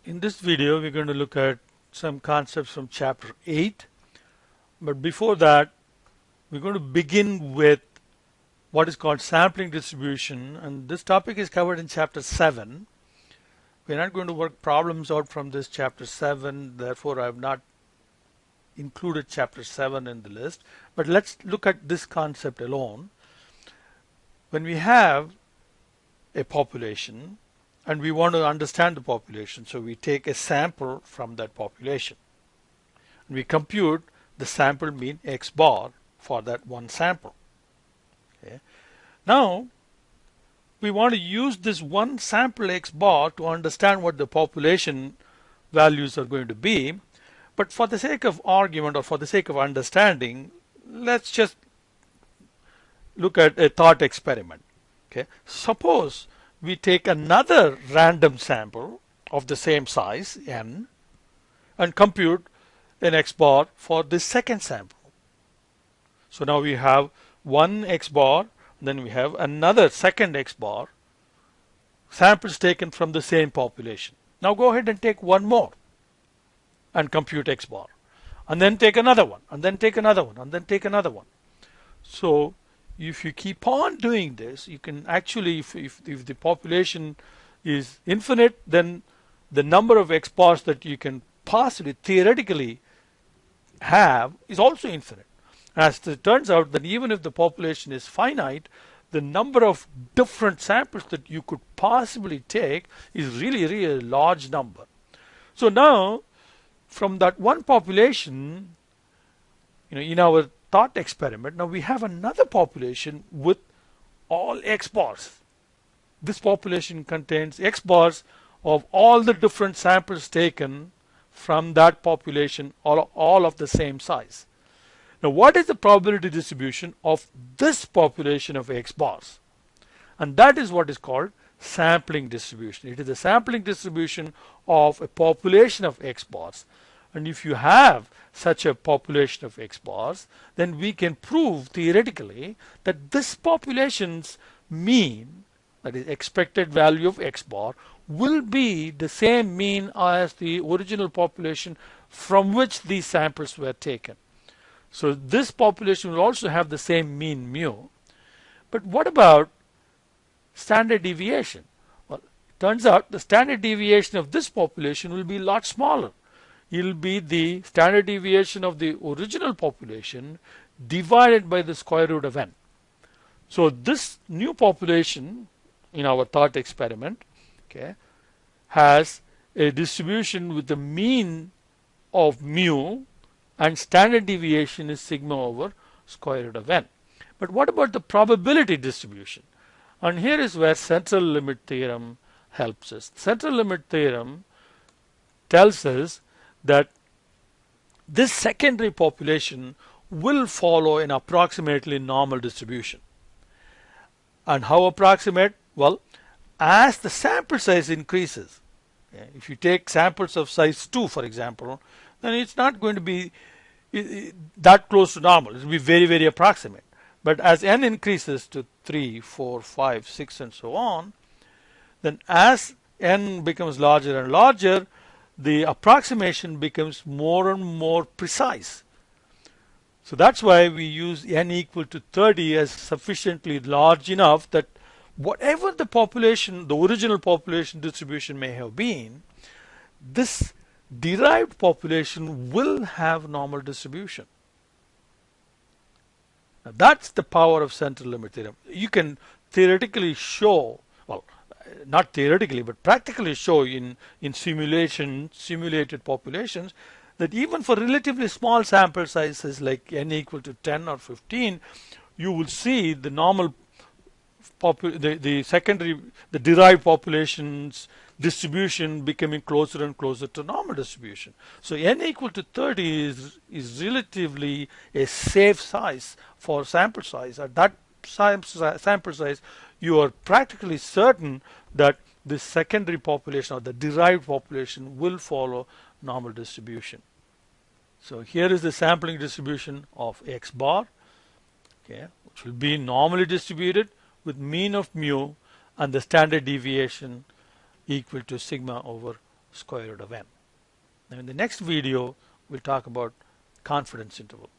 In this video, we're going to look at some concepts from chapter 8. But before that, we're going to begin with what is called sampling distribution. And this topic is covered in chapter 7. We're not going to work problems out from this chapter 7. Therefore, I have not included chapter 7 in the list. But let's look at this concept alone. When we have a population, and we want to understand the population, so we take a sample from that population. And we compute the sample mean X bar for that one sample. Okay. Now, we want to use this one sample X bar to understand what the population values are going to be. But for the sake of argument or for the sake of understanding, let's just look at a thought experiment. Okay. Suppose we take another random sample of the same size, n, and compute an X bar for the second sample. So now we have one X bar, then we have another second X bar, samples taken from the same population. Now go ahead and take one more and compute X bar, and then take another one, and then take another one, and then take another one. So if you keep on doing this, you can actually, if the population is infinite, then the number of X bars that you can possibly theoretically have is also infinite. As it turns out that even if the population is finite, the number of different samples that you could possibly take is really a large number. So now, from that one population, in our thought experiment, now we have another population with all X bars. This population contains X bars of all the different samples taken from that population, all of the same size. Now, what is the probability distribution of this population of X bars? And that is what is called sampling distribution. It is the sampling distribution of a population of X bars. And if you have such a population of X bars, then we can prove theoretically that this population's mean, that is expected value of X bar, will be the same mean as the original population from which these samples were taken. So this population will also have the same mean mu. But what about standard deviation? Well, it turns out the standard deviation of this population will be a lot smaller. It will be the standard deviation of the original population divided by the square root of n. So this new population in our thought experiment, okay, has a distribution with the mean of mu, and standard deviation is sigma over square root of n. But what about the probability distribution? And here is where central limit theorem helps us. Central limit theorem tells us that this secondary population will follow an approximately normal distribution. And how approximate? Well, as the sample size increases, okay, if you take samples of size 2, for example, then it's not going to be that close to normal. It will be very approximate. But as n increases to 3, 4, 5, 6, and so on, then as n becomes larger and larger, the approximation becomes more and more precise. So that's why we use n equal to 30 as sufficiently large enough that whatever the population, the original population distribution may have been, this derived population will have normal distribution. Now that's the power of central limit theorem. You can theoretically show, well, not theoretically, but practically show in simulated populations that even for relatively small sample sizes like n equal to 10 or 15, you will see the normal the derived population's distribution becoming closer and closer to normal distribution. So n equal to 30 is relatively a safe size for sample size. At that sample size, you are practically certain that the secondary population or the derived population will follow normal distribution. So here is the sampling distribution of X bar, okay, which will be normally distributed with mean of mu and the standard deviation equal to sigma over square root of n. Now in the next video we'll talk about confidence interval.